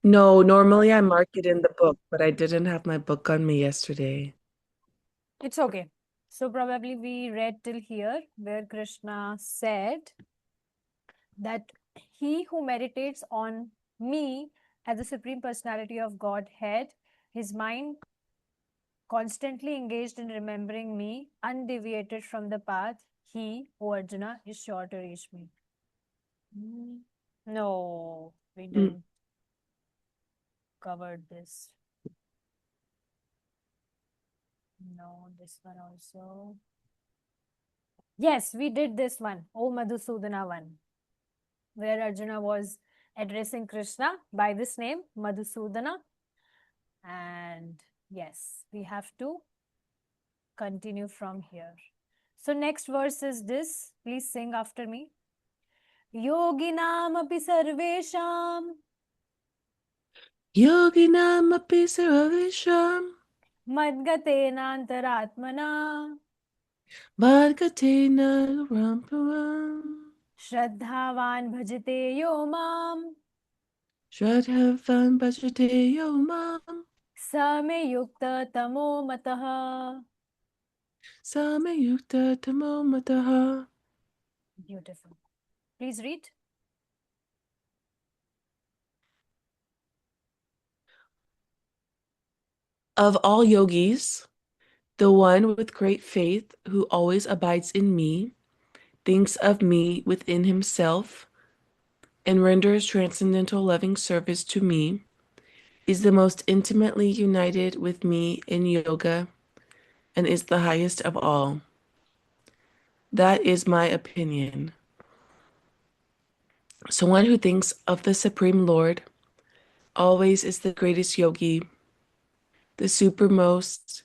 No, normally I mark it in the book, but I didn't have my book on me yesterday. It's okay. So probably we read till here where Krishna said that he who meditates on me as the Supreme Personality of Godhead, his mind constantly engaged in remembering me, undeviated from the path, he, O Arjuna, is sure to reach me. No, we Mm. didn't cover this. No, this one also. Yes, we did this one, O Madhusudana one, where Arjuna was addressing Krishna by this name, Madhusudana. And yes, we have to continue from here. So next verse is this. Please sing after me. Yoginam api sarvesham Yoginamapi Saravisham madgatenantaratmana Bhagavatina Ramparam shraddhavan bhajate yo mam Shradhavan Bhajate Yomam same yukta tamo matah. Samayukta Tamomataha. Beautiful. Please read. Of all yogis, the one with great faith who always abides in me, thinks of me within himself, and renders transcendental loving service to me, is the most intimately united with me in yoga and is the highest of all. That is my opinion. So one who thinks of the Supreme Lord always is the greatest yogi, the supermost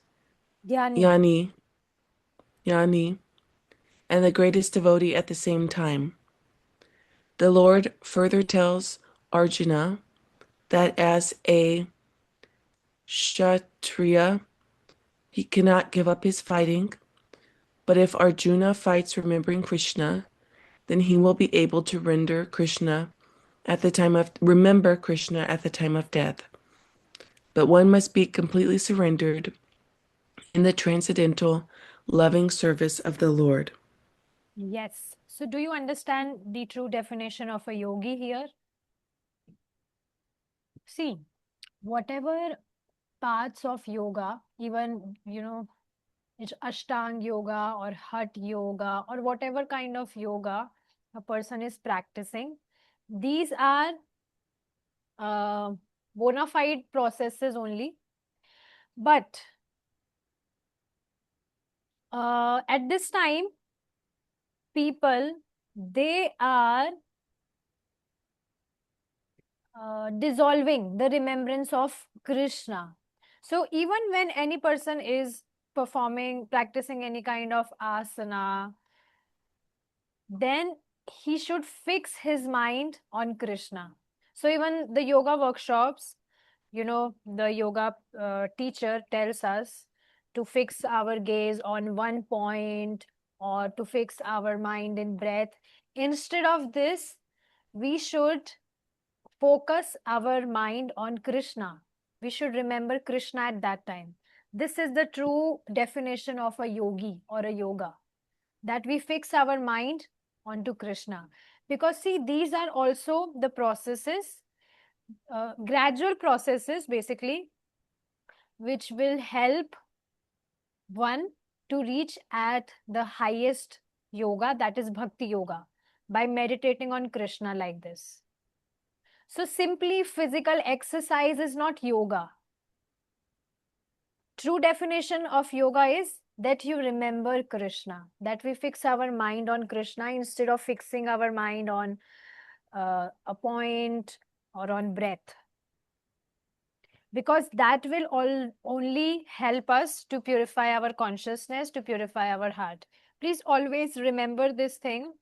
Dhyani. yani, yani, and the greatest devotee at the same time. The Lord further tells Arjuna that as a Kshatriya, he cannot give up his fighting, but if Arjuna fights remembering Krishna, then he will be able to remember Krishna at the time of death. But one must be completely surrendered in the transcendental, loving service of the Lord. Yes. So do you understand the true definition of a yogi here? See, whatever parts of yoga, even, it's Ashtang yoga or Hatha yoga or whatever kind of yoga a person is practicing, these are uh, bona fide processes only. But at this time, people, they are dissolving the remembrance of Krishna. So even when any person is practicing any kind of asana, then he should fix his mind on Krishna. So even the yoga workshops, the yoga teacher tells us to fix our gaze on one point or to fix our mind in breath. Instead of this, we should focus our mind on Krishna. We should remember Krishna at that time. This is the true definition of a yogi or a yoga, that we fix our mind onto Krishna. Because see, these are also the processes, gradual processes basically, which will help one to reach at the highest yoga, that is Bhakti Yoga, by meditating on Krishna like this. So simply physical exercise is not yoga. True definition of yoga is that you remember Krishna, that we fix our mind on Krishna instead of fixing our mind on a point or on breath. Because that will only help us to purify our consciousness, to purify our heart. Please always remember this thing,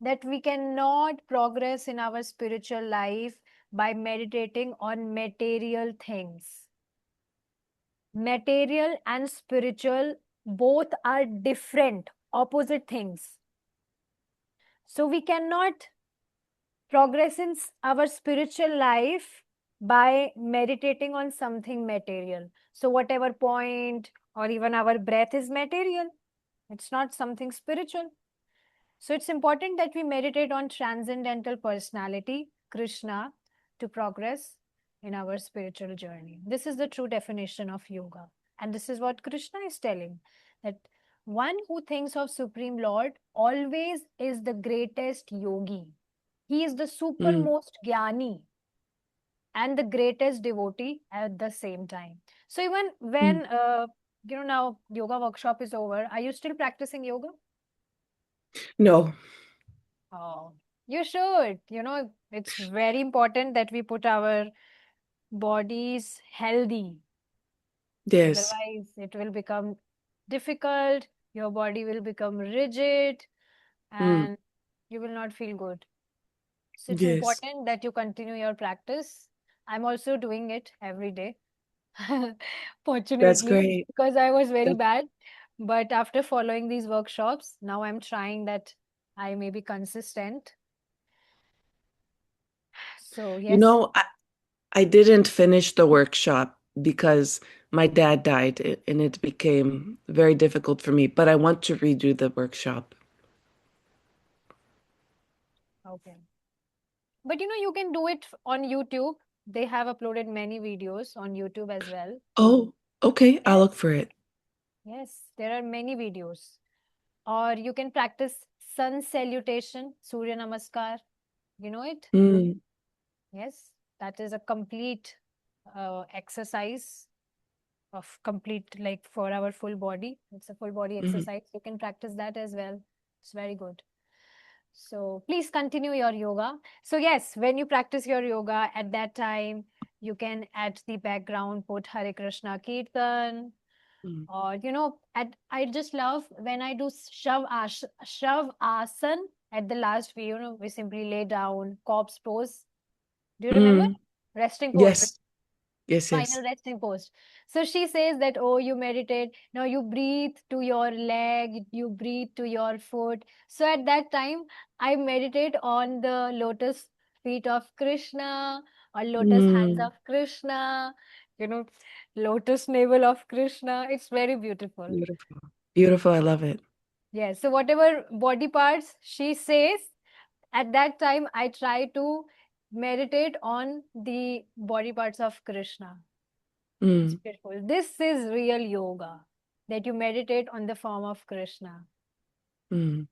that we cannot progress in our spiritual life by meditating on material things. Material and spiritual both are different, opposite things. So we cannot progress in our spiritual life by meditating on something material. So whatever point or even our breath is material, it's not something spiritual. So it's important that we meditate on transcendental personality, Krishna, to progress in our spiritual journey. This is the true definition of yoga. And this is what Krishna is telling, that one who thinks of Supreme Lord always is the greatest yogi. He is the Mm. supermost jnani and the greatest devotee at the same time. So even Mm. when now yoga workshop is over, are you still practicing yoga? No. Oh, you should. It's very important that we put our bodies healthy. Yes. Otherwise, it will become difficult. Your body will become rigid Mm. and you will not feel good. So it's Yes. important that you continue your practice. I'm also doing it every day. That's Fortunately, great. because I was very That, bad. But after following these workshops, now I'm trying that I may be consistent. So, you yes. know, I didn't finish the workshop because my dad died and it became very difficult for me, but I want to redo the workshop. Okay. But you can do it on YouTube. They have uploaded many videos on YouTube as well. Oh, okay. I'll Yes. look for it. Yes, there are many videos. Or you can practice sun salutation, Surya Namaskar. You know it? Mm. Yes, that is a complete exercise of complete, like for our full body. It's a full body Mhm. exercise. You can practice that as well. It's very good. So please continue your yoga. So yes, when you practice your yoga at that time, you can at the background put Hare Krishna Kirtan, Mm. or at I just love when I do Shrav Asan at the last we simply lay down corpse pose. Do you remember? Mm. Resting pose, Yes. Yes, final yes. resting pose. So she says that, oh, you meditate. Now you breathe to your leg, you breathe to your foot. So at that time, I meditate on the lotus feet of Krishna or lotus hands Mm. of Krishna, you know, lotus navel of Krishna. It's very beautiful. Beautiful. Beautiful. I love it. Yes. So whatever body parts she says, at that time, I try to meditate on the body parts of Krishna. It's Mm. beautiful. This is real yoga, that you meditate on the form of Krishna. Mm.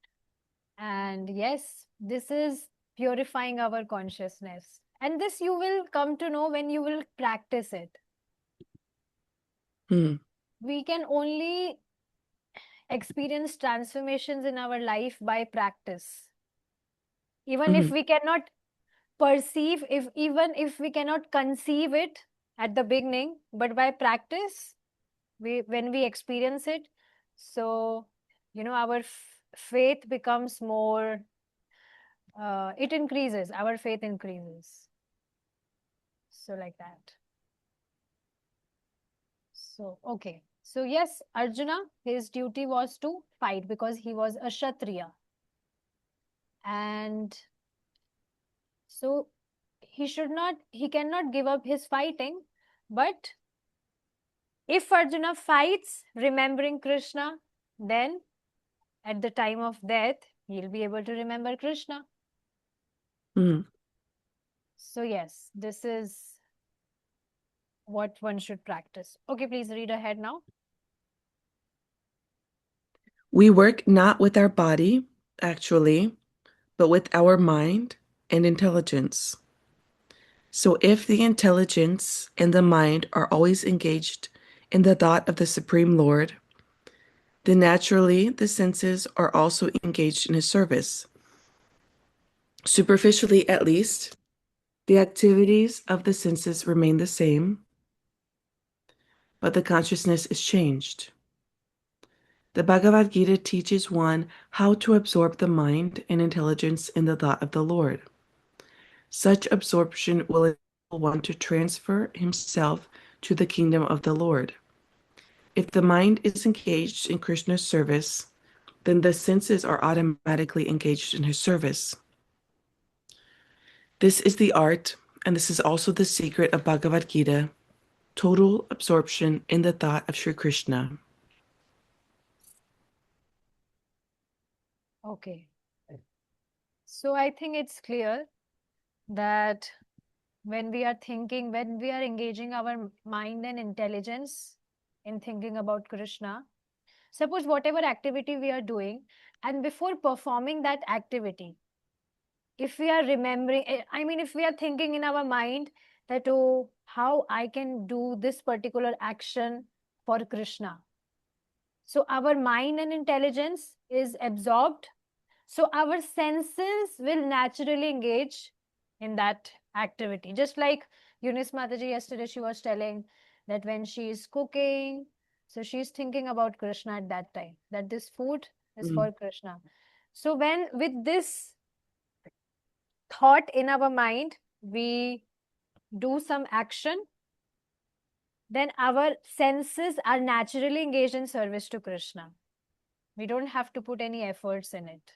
And yes, this is purifying our consciousness. And this you will come to know when you will practice it. Mm. We can only experience transformations in our life by practice. Even if Mm. we cannot perceive, if even if we cannot conceive it at the beginning, but by practice, when we experience it, so our faith becomes more, it increases, our faith increases, so like that. So okay, so yes, Arjuna, his duty was to fight because he was a kshatriya, and so he cannot give up his fighting. But if Arjuna fights remembering Krishna, then at the time of death he'll be able to remember Krishna. Mm. So yes, this is what one should practice. Okay, please read ahead now. We work not with our body, actually, but with our mind and intelligence. So if the intelligence and the mind are always engaged in the thought of the Supreme Lord, then naturally the senses are also engaged in his service. Superficially, at least, the activities of the senses remain the same, but the consciousness is changed. The Bhagavad-gītā teaches one how to absorb the mind and intelligence in the thought of the Lord. Such absorption will enable one to transfer himself to the kingdom of the Lord. If the mind is engaged in Krishna's service, then the senses are automatically engaged in his service. This is the art And this is also the secret of Bhagavad-gītā, total absorption in the thought of Sri Krishna. Okay. So I think it's clear that when we are thinking, when we are engaging our mind and intelligence in thinking about Krishna, suppose whatever activity we are doing, and before performing that activity, if we are remembering, if we are thinking in our mind that, oh, how I can do this particular action for Krishna. So our mind and intelligence is absorbed. So our senses will naturally engage in that activity. Just like Eunice Mataji yesterday, she was telling that when she is cooking, so she's thinking about Krishna at that time, that this food is for Krishna. So when with this thought in our mind, we do some action, then our senses are naturally engaged in service to Krishna. We don't have to put any efforts in it.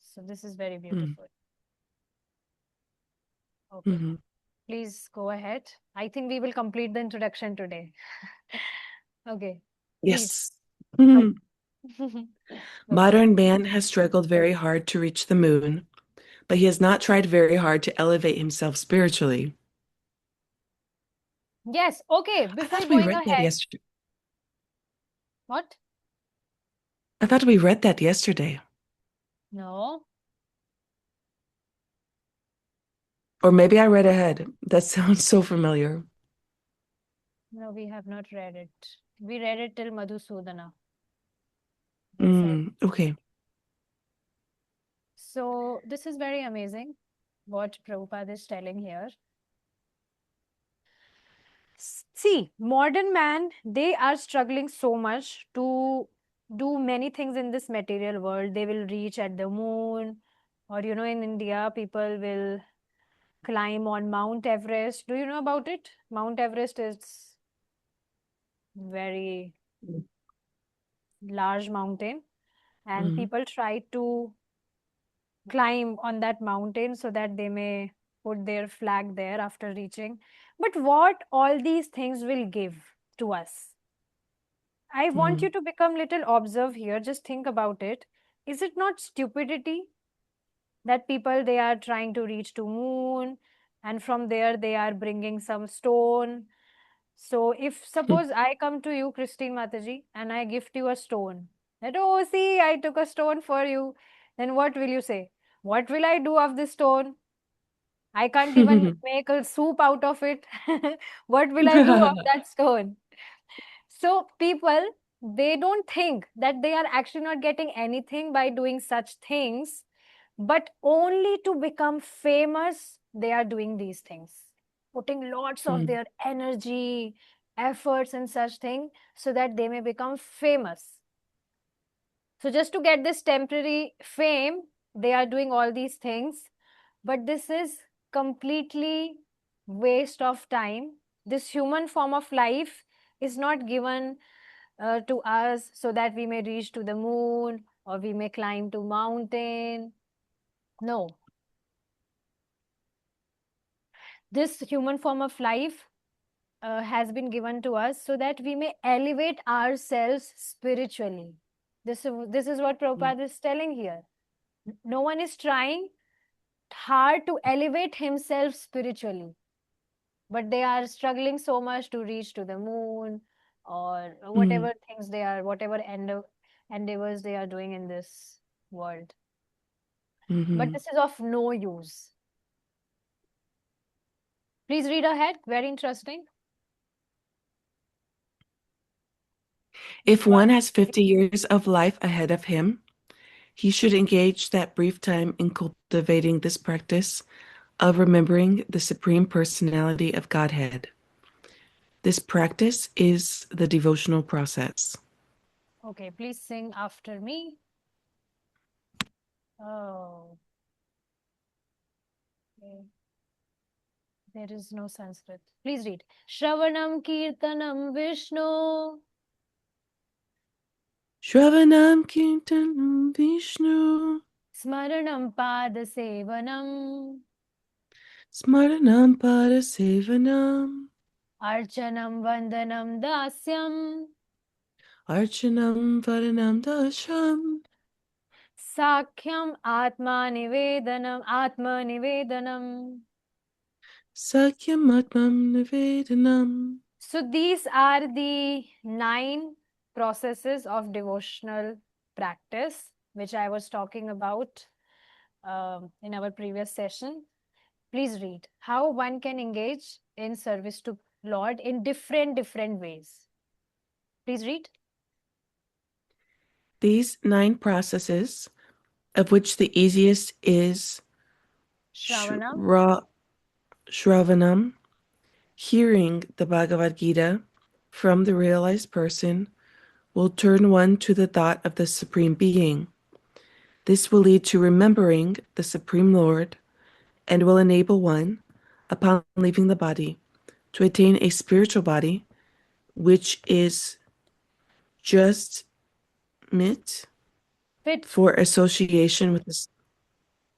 So this is very beautiful. Okay. Please go ahead. I think we will complete the introduction today. Okay. Yes. Please. Modern man has struggled very hard to reach the moon, but he has not tried very hard to elevate himself spiritually. Yes. Okay. I Before thought we going read that ahead. yesterday. What? I thought we read that yesterday. No. Or maybe I read ahead. That sounds so familiar. No, we have not read it. We read it till Madhusudana. That's it. Okay. So this is very amazing what Prabhupada is telling here. See, modern man, they are struggling so much to do many things in this material world. They will reach at the moon, or in India, people will climb on Mount Everest. Do you know about it? Mount Everest is very large mountain, and people try to climb on that mountain so that they may put their flag there after reaching. But what all these things will give to us? I want you to become little observe here. Just think about it. Is it not stupidity that people, they are trying to reach to moon, and from there they are bringing some stone? So if suppose I come to you, Christine Mataji, and I gift you a stone, that, oh, see, I took a stone for you, then what will you say? What will I do of this stone? I can't even make a soup out of it. What will I do of that stone? So people, they don't think that they are actually not getting anything by doing such things, but only to become famous, they are doing these things, putting lots of their energy, efforts and such thing so that they may become famous. So just to get this temporary fame, they are doing all these things, but this is completely waste of time. This human form of life is not given to us so that we may reach to the moon or we may climb to mountain. No. This human form of life has been given to us so that we may elevate ourselves spiritually. This is what Prabhupada is telling here. No one is trying hard to elevate himself spiritually, but they are struggling so much to reach to the moon or whatever things they are, whatever endeavors they are doing in this world. But this is of no use. Please read ahead. Very interesting. If one has 50 years of life ahead of him, he should engage that brief time in cultivating this practice of remembering the Supreme Personality of Godhead. This practice is the devotional process. Okay, please sing after me. Oh, okay. There is no Sanskrit. Please read. Śravaṇam Kirtanam Vishnu. Śravaṇam Kirtanam Vishnu. Smaranam Pada Sevanam. Smaranam Padasevanam. Archanam Vandanam Dāsyaṁ. Archanam Vadanam Dāsyaṁ. Sakhyam Ātma-nivedanam. Ātma-nivedanam. Sakyam Ātma-nivedanam. So these are the 9 processes of devotional practice, which I was talking about in our previous session. Please read how one can engage in service to Lord in different ways. Please read. These 9 processes, of which the easiest is Śravaṇam. Śravaṇam, hearing the Bhagavad-gītā from the realized person, will turn one to the thought of the Supreme Being. This will lead to remembering the Supreme Lord and will enable one, upon leaving the body, to attain a spiritual body, which is just meet Fit. for association with the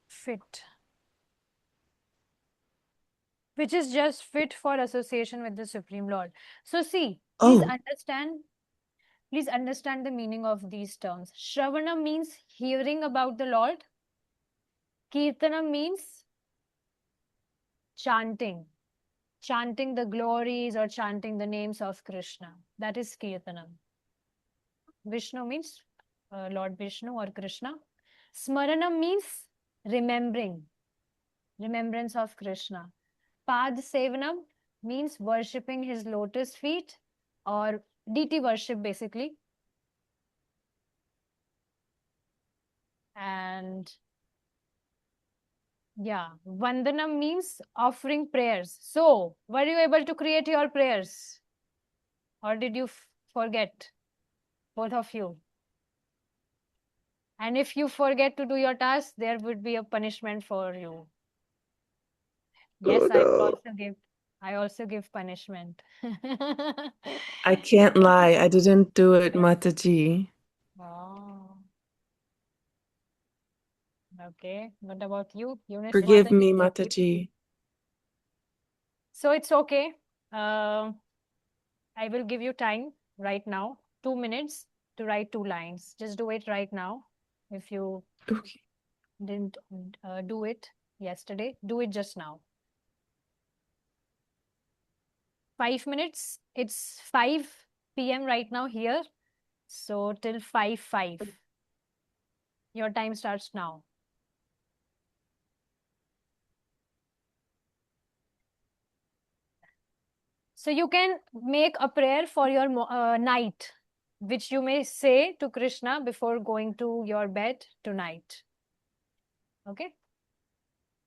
Fit. Which is just fit for association with the Supreme Lord. So see, please understand the meaning of these terms. Shravana means hearing about the Lord. Kirtana means chanting the glories or chanting the names of Krishna. That is Kirtanam. Vishnu means Lord Vishnu or Krishna. Smaranam means remembrance of Krishna. Pad Sevanam means worshipping his lotus feet or deity worship basically. And yeah, Vandanam means offering prayers. So, were you able to create your prayers? Or did you forget? Both of you. And if you forget to do your task, there would be a punishment for you. Yes, Oh, I also give punishment. I can't lie. I didn't do it, Mataji. Oh, okay. What about you, Eunice? Forgive me, Mataji. So it's okay. I will give you time right now, 2 minutes to write 2 lines. Just do it right now. If you Okay. didn't do it yesterday, do it just now. 5 minutes. It's 5 p.m. right now here. So till 5. Your time starts now. So you can make a prayer for your night, which you may say to Krishna before going to your bed tonight. Okay?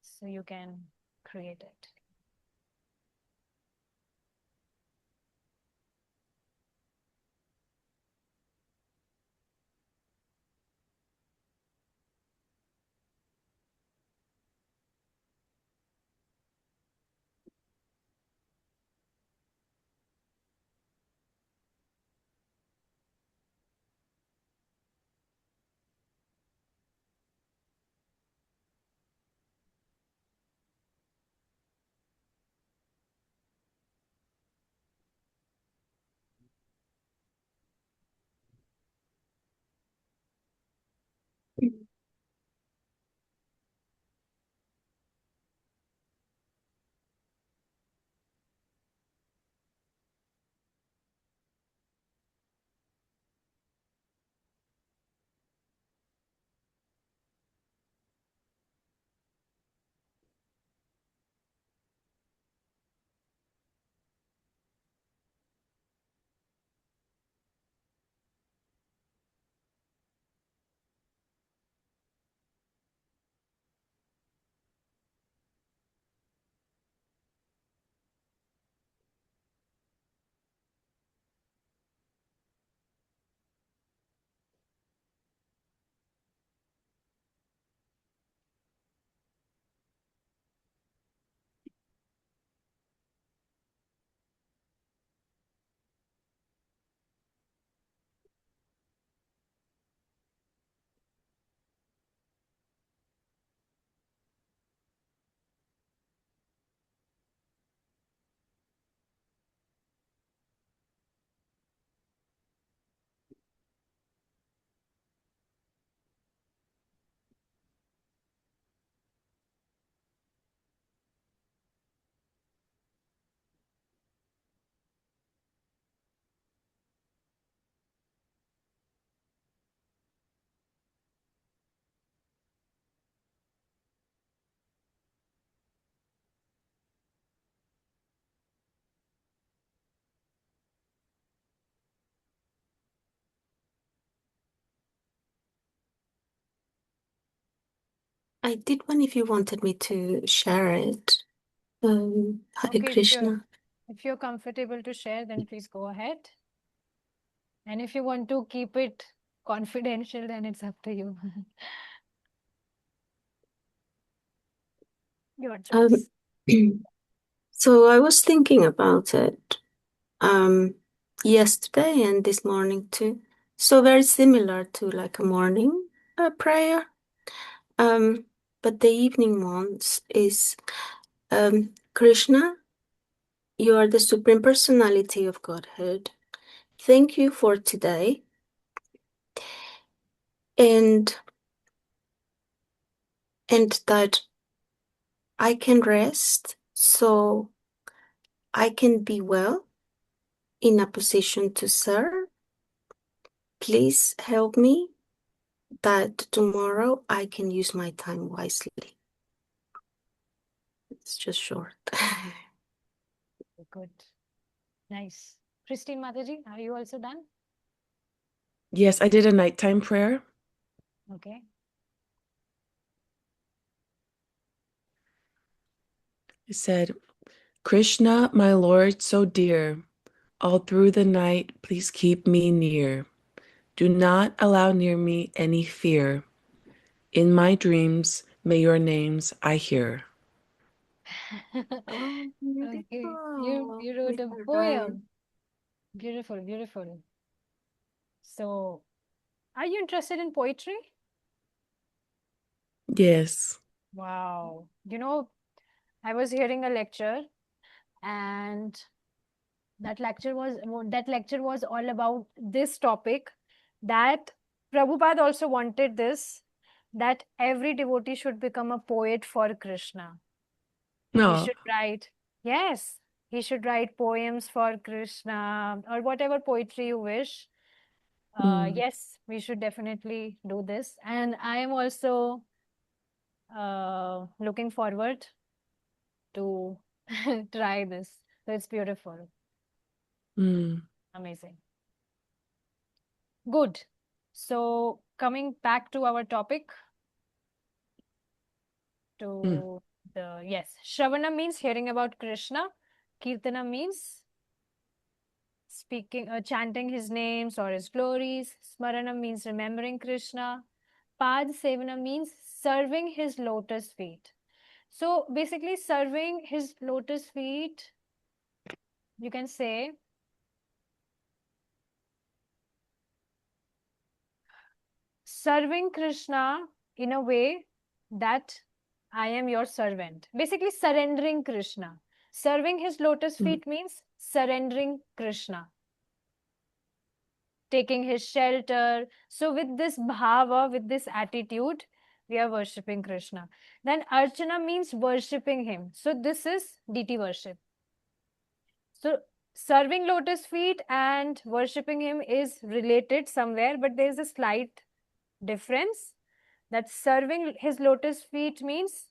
So you can create it. I did one if you wanted me to share it. Hare Okay, Krishna. if you're comfortable to share, then please go ahead. And if you want to keep it confidential, then it's up to you. Your choice. So I was thinking about it yesterday and this morning too. So very similar to like a morning prayer. But the evening ones is Krishna, you are the Supreme Personality of Godhead. Thank you for today. And that I can rest so I can be well in a position to serve. Please help me that tomorrow I can use my time wisely. It's just short. Good. Nice. Christine Mataji, are you also done? Yes, I did a nighttime prayer. Okay. It said, Krishna, my Lord so dear, all through the night, please keep me near. Do not allow near me any fear. In my dreams, may your names I hear. Oh, Okay. beautiful. You wrote a poem. Beautiful, beautiful. So, are you interested in poetry? Yes. Wow. You know, I was hearing a lecture, and that lecture was all about this topic, that Prabhupada also wanted this, that every devotee should become a poet for Krishna. He No. should write, yes, he should write poems for Krishna or whatever poetry you wish. Yes, we should definitely do this. And I am also looking forward to try this. So it's beautiful. Amazing. Good. So coming back to our topic, yes, Śravaṇam means hearing about Krishna. Kirtana means speaking, chanting his names or his glories. Smaranam means remembering Krishna. Pad Sevana means serving his lotus feet. So basically serving his lotus feet, you can say, serving Krishna in a way that I am your servant. Basically surrendering Krishna. Serving his lotus feet means surrendering Krishna. Taking his shelter. So with this bhava, with this attitude, we are worshipping Krishna. Then Archana means worshipping him. So this is deity worship. So serving lotus feet and worshipping him is related somewhere, but there is a slight difference. That serving his lotus feet means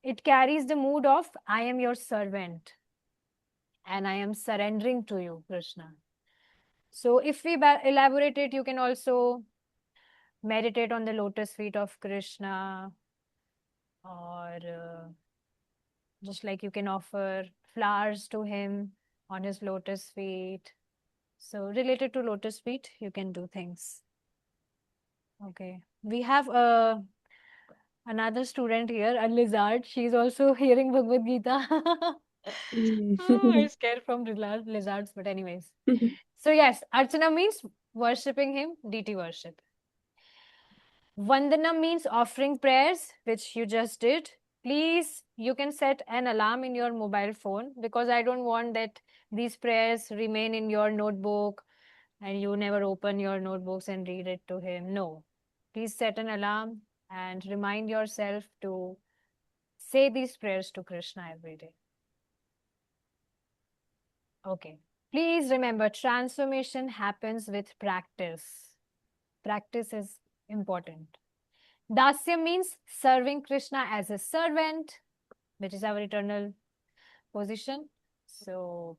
it carries the mood of I am your servant and I am surrendering to you, Krishna. So if we elaborate it, you can also meditate on the lotus feet of Krishna, or just like you can offer flowers to him on his lotus feet. So related to lotus feet, you can do things. Okay. We have another student here, a lizard. She's also hearing Bhagavad-gītā. I'm scared from lizards, but anyways. So yes, Archana means worshipping him, deity worship. Vandana means offering prayers, which you just did. Please, you can set an alarm in your mobile phone, because I don't want that these prayers remain in your notebook and you never open your notebooks and read it to him. No. Please set an alarm and remind yourself to say these prayers to Krishna every day. Okay. Please remember, transformation happens with practice. Practice is important. Dāsyaṁ means serving Krishna as a servant, which is our eternal position. So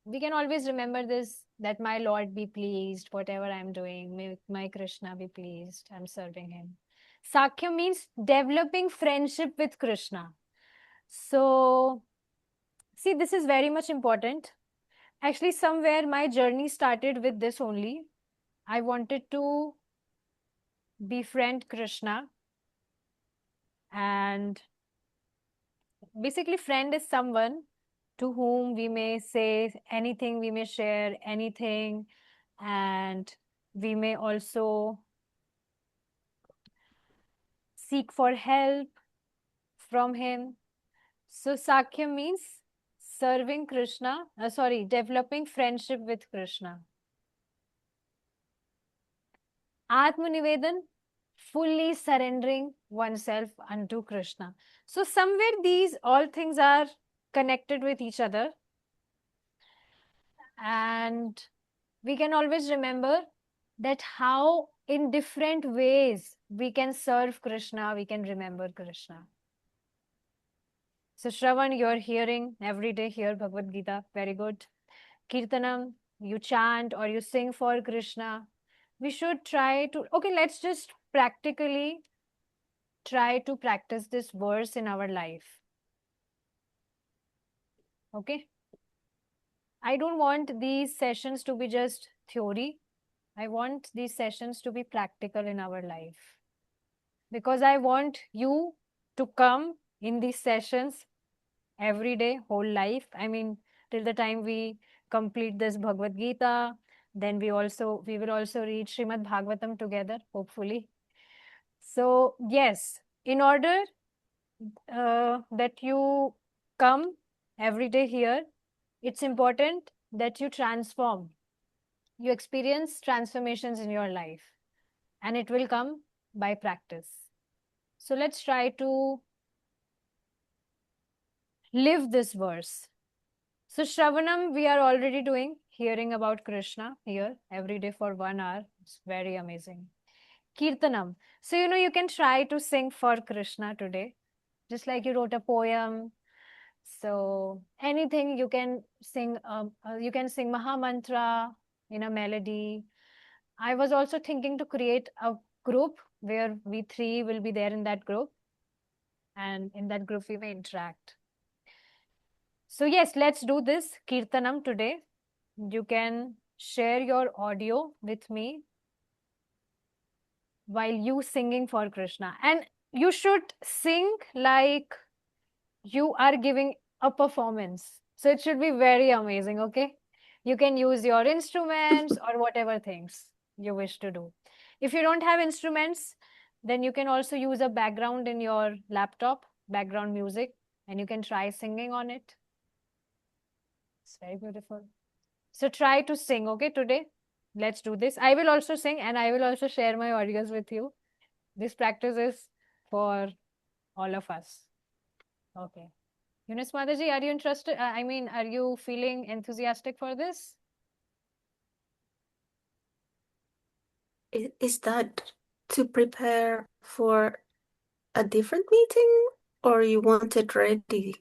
we can always remember this, that my Lord be pleased, whatever I'm doing, may my Krishna be pleased, I'm serving him. Sakya means developing friendship with Krishna. So, see, this is very much important. Actually, somewhere my journey started with this only. I wanted to befriend Krishna. And basically, friend is someone to whom we may say anything, we may share anything, and we may also seek for help from him. So Sakya means serving Krishna, developing friendship with Krishna. Ātma-nivedanam, fully surrendering oneself unto Krishna. So somewhere these all things are connected with each other. And we can always remember that how in different ways we can serve Krishna, we can remember Krishna. So Shravan, you're hearing every day here Bhagavad-gītā, very good. Kirtanam, you chant or you sing for Krishna. We should try to, okay, let's just practically try to practice this verse in our life. Okay? I don't want these sessions to be just theory. I want these sessions to be practical in our life. Because I want you to come in these sessions every day, whole life. I mean, till the time we complete this Bhagavad-gītā, then we will also read Śrīmad-Bhāgavatam together, hopefully. So, yes, in order that you come every day here, it's important that you transform. You experience transformations in your life, and it will come by practice. So let's try to live this verse. So Śravaṇam, we are already doing, hearing about Krishna here every day for 1 hour. It's very amazing. Kirtanam. So, you can try to sing for Krishna today, just like you wrote a poem. So anything you can sing, Maha Mantra in a melody. I was also thinking to create a group where we 3 will be there in that group. And in that group, we may interact. So yes, let's do this Kirtanam today. You can share your audio with me while you singing for Krishna. And you should sing like you are giving a performance. So it should be very amazing, okay? You can use your instruments or whatever things you wish to do. If you don't have instruments, then you can also use a background in your laptop, background music, and you can try singing on it. It's very beautiful. So try to sing, okay, today. Let's do this. I will also sing and I will also share my audios with you. This practice is for all of us. Okay. Eunice Mataji, are you interested? Are you feeling enthusiastic for this? Is that to prepare for a different meeting, or you want it ready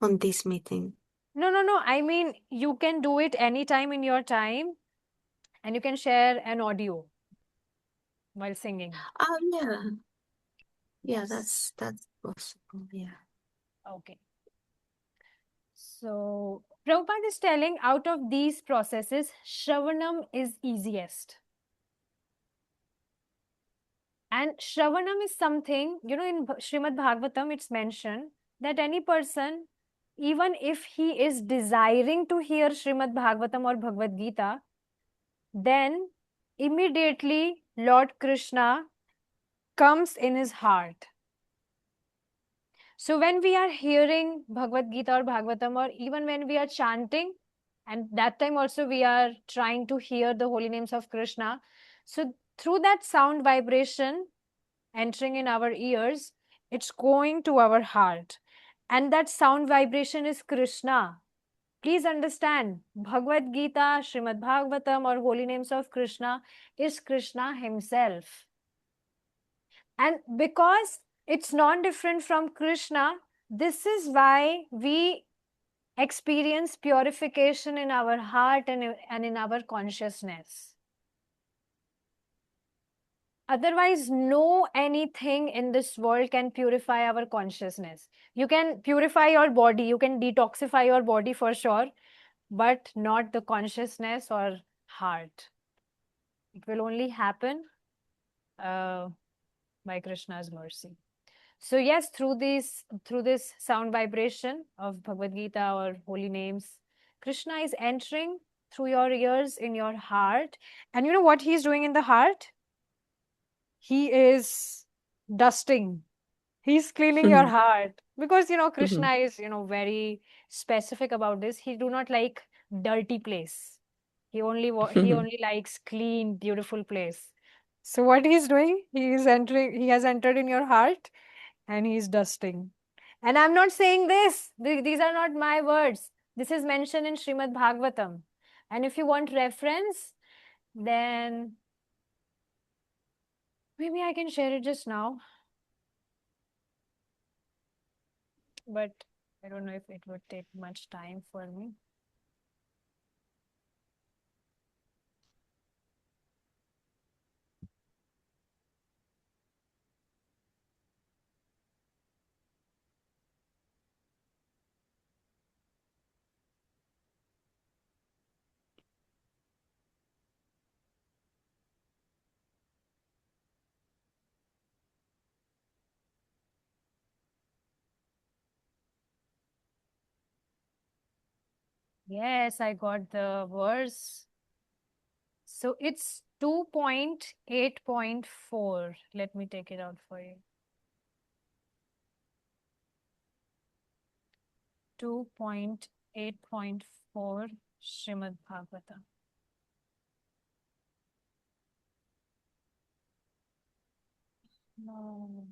on this meeting? No. I mean, you can do it anytime in your time and you can share an audio while singing. Oh, yeah. Yeah, Yes. that's possible. Yeah. Okay. So, Prabhupada is telling out of these processes, Śravaṇam is easiest. And Śravaṇam is something, in Śrīmad-Bhāgavatam, it's mentioned that any person, even if he is desiring to hear Śrīmad-Bhāgavatam or Bhagavad-gītā, then immediately Lord Krishna comes in his heart. So when we are hearing Bhagavad-gītā or Bhagavatam, or even when we are chanting, and that time also we are trying to hear the holy names of Krishna. So through that sound vibration entering in our ears, it's going to our heart. And that sound vibration is Krishna. Please understand, Bhagavad-gītā, Śrīmad-Bhāgavatam or holy names of Krishna is Krishna himself. And because it's non-different from Krishna, this is why we experience purification in our heart and in our consciousness. Otherwise, no anything in this world can purify our consciousness. You can purify your body, you can detoxify your body for sure, but not the consciousness or heart. It will only happen by Krishna's mercy. So yes, through this sound vibration of Bhagavad-gītā or holy names, Krishna is entering through your ears in your heart. And you know what he's doing in the heart? He is dusting. He's cleaning your heart. Because, Krishna is, very specific about this. He do not like dirty place. He only likes clean, beautiful place. So what he's doing, he has entered in your heart and he's dusting. And I'm not saying this. These are not my words. This is mentioned in Śrīmad-Bhāgavatam. And if you want reference, then maybe I can share it just now. But I don't know if it would take much time for me. Yes, I got the verse. So it's 2.8.4. Let me take it out for you. 2.8.4 Śrīmad-Bhāgavatam. No.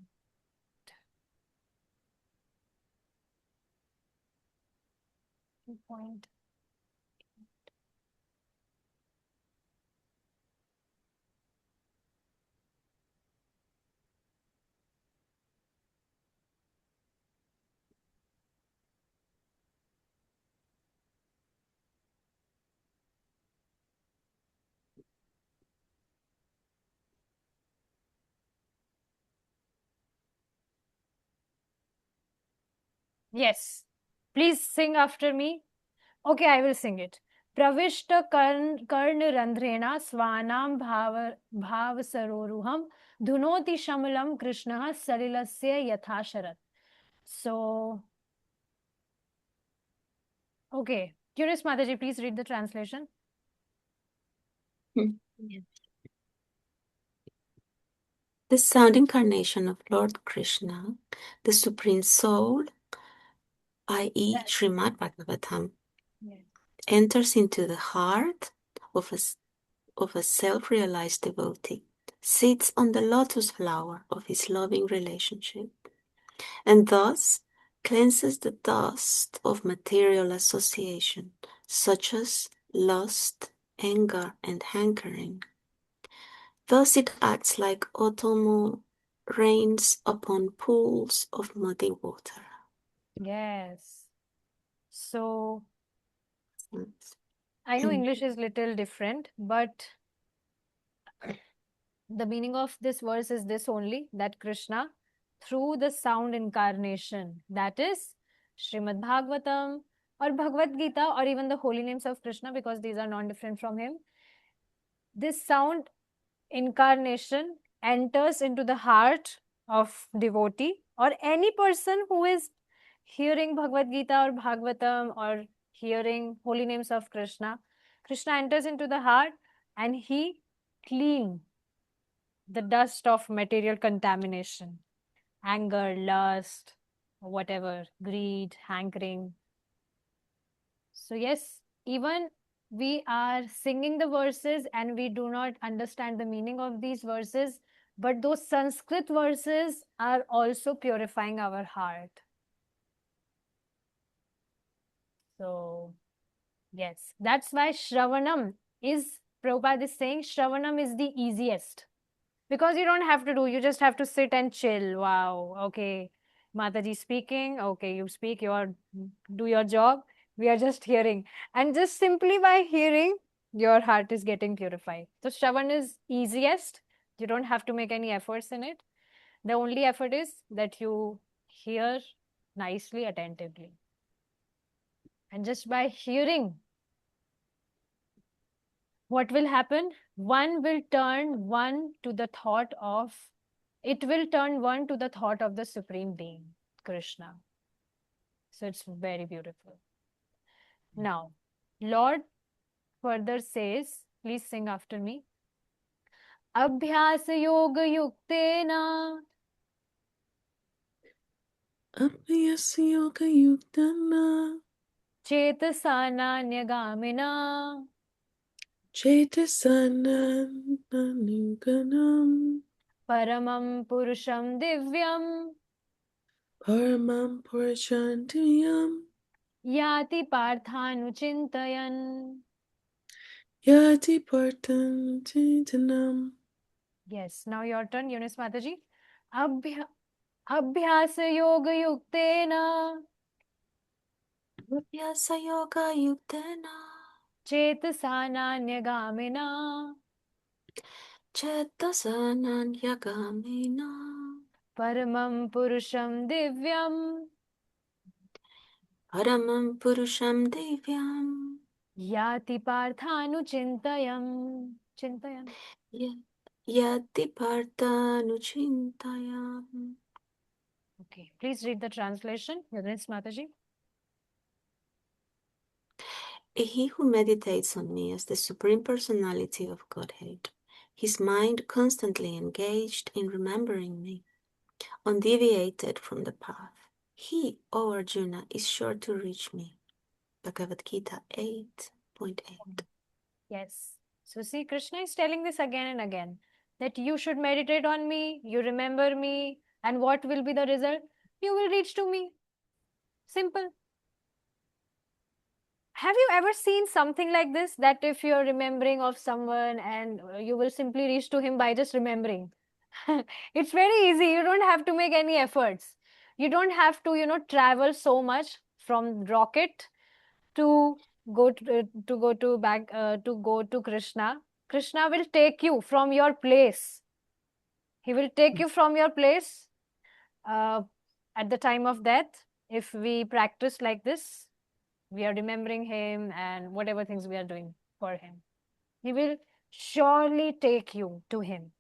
Point. Yes. Please sing after me. Okay, I will sing it. Pravishta karnarandhrena svanam bhavasaroruham dhunoti shamalam Krishna salilasya yathasharat. So, okay. Curious Mataji, please read the translation. Yes. The sound incarnation of Lord Krishna, the Supreme Soul, i.e. Śrīmad-Bhāgavatam, enters into the heart of a self-realized devotee, sits on the lotus flower of his loving relationship, and thus cleanses the dust of material association, such as lust, anger, and hankering. Thus it acts like autumnal rains upon pools of muddy water. Yes. So, I know English is little different, but the meaning of this verse is this only, that Krishna, through the sound incarnation, that is Śrīmad-Bhāgavatam or Bhagavad-gītā or even the holy names of Krishna, because these are non-different from him, this sound incarnation enters into the heart of devotee or any person who is hearing Bhagavad-gītā or Bhagavatam or hearing holy names of Krishna. Krishna enters into the heart and he cleans the dust of material contamination, anger, lust, whatever, greed, hankering. So yes, even we are singing the verses and we do not understand the meaning of these verses, but those Sanskrit verses are also purifying our heart. So yes, that's why Śravaṇam is, Prabhupada is saying Śravaṇam is the easiest. Because you don't have to do, you just have to sit and chill. Wow, okay, Mataji speaking, okay, you speak, do your job. We are just hearing. And just simply by hearing, your heart is getting purified. So Shravan is easiest, You don't have to make any efforts in it. The only effort is that you hear nicely, attentively. And just by hearing, what will happen? It will turn one to the thought of the Supreme Being, Kṛṣṇa. So it's very beautiful. Now, Lord further says, please sing after me. Abhyas yoga yuktena Abhyasyoga-yuktana chetasana Chetasanananuganam paramam purusham divyam Paramam Purushandiyam yati parthanuchintayan. Yati Partam Chintanam. Yes, now your turn, Eunice Mataji. Abhyasa yoga yuktena Abhyasa yoga yuktena chetasana chetasanan yagamina paramam purusham divyam paramam purusham divyam yati parthanuchintayam. Chintayan. yati parthanuchintayam. Okay, please read the translation, Eunice Mataji. He who meditates on me as the Supreme Personality of Godhead, his mind constantly engaged in remembering me, undeviated from the path, he, O Arjuna, is sure to reach me. Bhagavad-gītā 8.8. Yes. So see, Kṛṣṇa is telling this again and again, that you should meditate on me, you remember me, and what will be the result? You will reach to me. Simple. Have you ever seen something like this, that if you're remembering of someone and you will simply reach to him by just remembering? It's very easy. You don't have to make any efforts. You don't have to, travel so much from rocket to go to Kṛṣṇa. Kṛṣṇa will take you from your place. He will take you from your place at the time of death. If we practice like this, we are remembering him and whatever things we are doing for him, he will surely take you to him.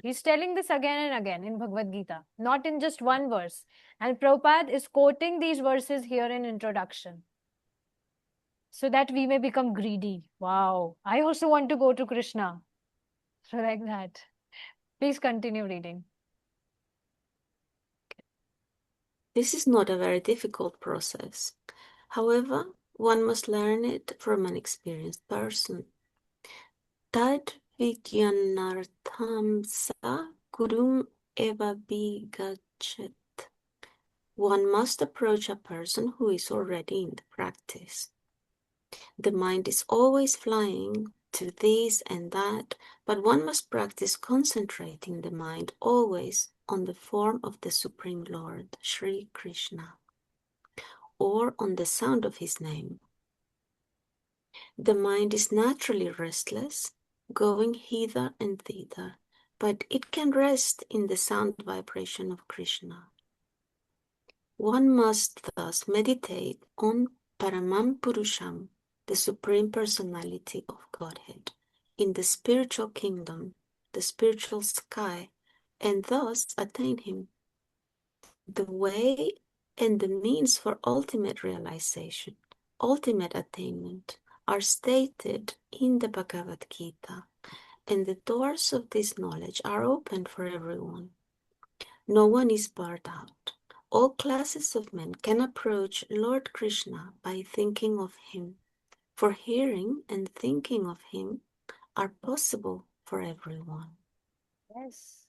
He's telling this again and again in Bhagavad-gītā, not in just one verse. And Prabhupada is quoting these verses here in introduction, so that we may become greedy. Wow, I also want to go to Kṛṣṇa. So like that. Please continue reading. This is not a very difficult process. However, one must learn it from an experienced person. Tad vidyanartham sa gurum eva bhigachet. One must approach a person who is already in the practice. The mind is always flying to this and that, but one must practice concentrating the mind always on the form of the Supreme Lord, Sri Krishna, or on the sound of his name. The mind is naturally restless, going hither and thither, but it can rest in the sound vibration of Krishna. One must thus meditate on Paramam Purusham, the Supreme Personality of Godhead, in the spiritual kingdom, the spiritual sky, and thus attain him. The way and the means for ultimate realization, ultimate attainment, are stated in the Bhagavad-gītā, and the doors of this knowledge are open for everyone. No one is barred out. All classes of men can approach Lord Krishna by thinking of him, for hearing and thinking of him are possible for everyone. Yes.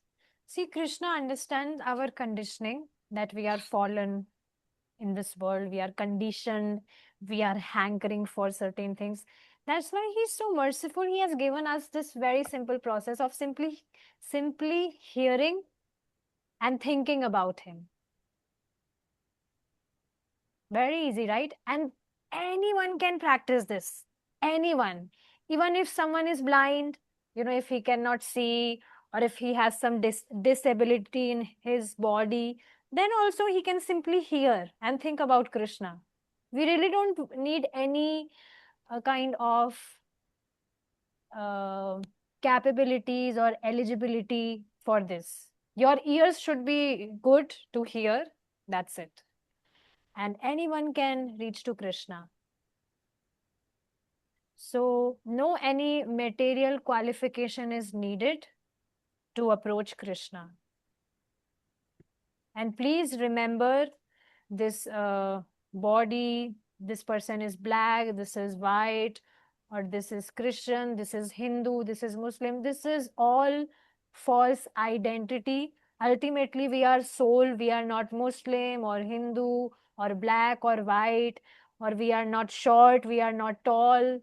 See, Kṛṣṇa understands our conditioning, that we are fallen in this world, we are conditioned, we are hankering for certain things. That's why he's so merciful. He has given us this very simple process of simply hearing and thinking about him. Very easy, right? And anyone can practice this. Anyone. Even if someone is blind, if he cannot see, or if he has some disability in his body, then also he can simply hear and think about Krishna. We really don't need any kind of capabilities or eligibility for this. Your ears should be good to hear, that's it. And anyone can reach to Krishna. So no any material qualification is needed to approach Krishna. And please remember this body, this person is black, this is white, or this is Christian, this is Hindu, this is Muslim. This is all false identity. Ultimately, we are soul. We are not Muslim or Hindu or black or white, or we are not short, we are not tall.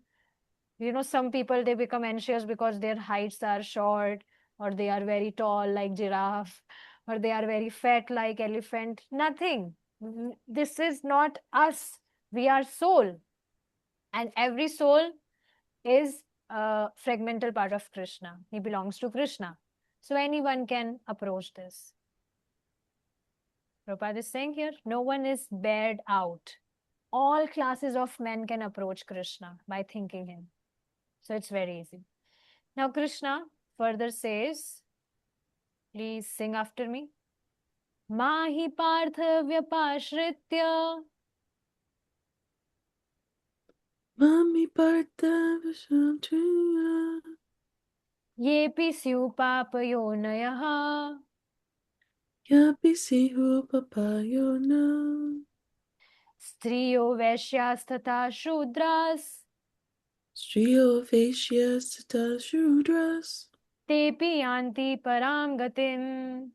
You know, some people, they become anxious because their heights are short, or they are very tall like giraffe, or they are very fat like elephant. Nothing. This is not us. We are soul. And every soul is a fragmental part of Krishna. He belongs to Krishna. So anyone can approach this. Prabhupada is saying here, no one is bared out. All classes of men can approach Krishna by thinking him. So it's very easy. Now Krishna further says, please sing after me. Mahi partha vyapashritya Mami partha vishantriya. yepi syu papayonayaha Yapi sihu papayona. striyo vaishyasthatha shudras Striyo vaishyas tata shudras. tepi yanti param gatim.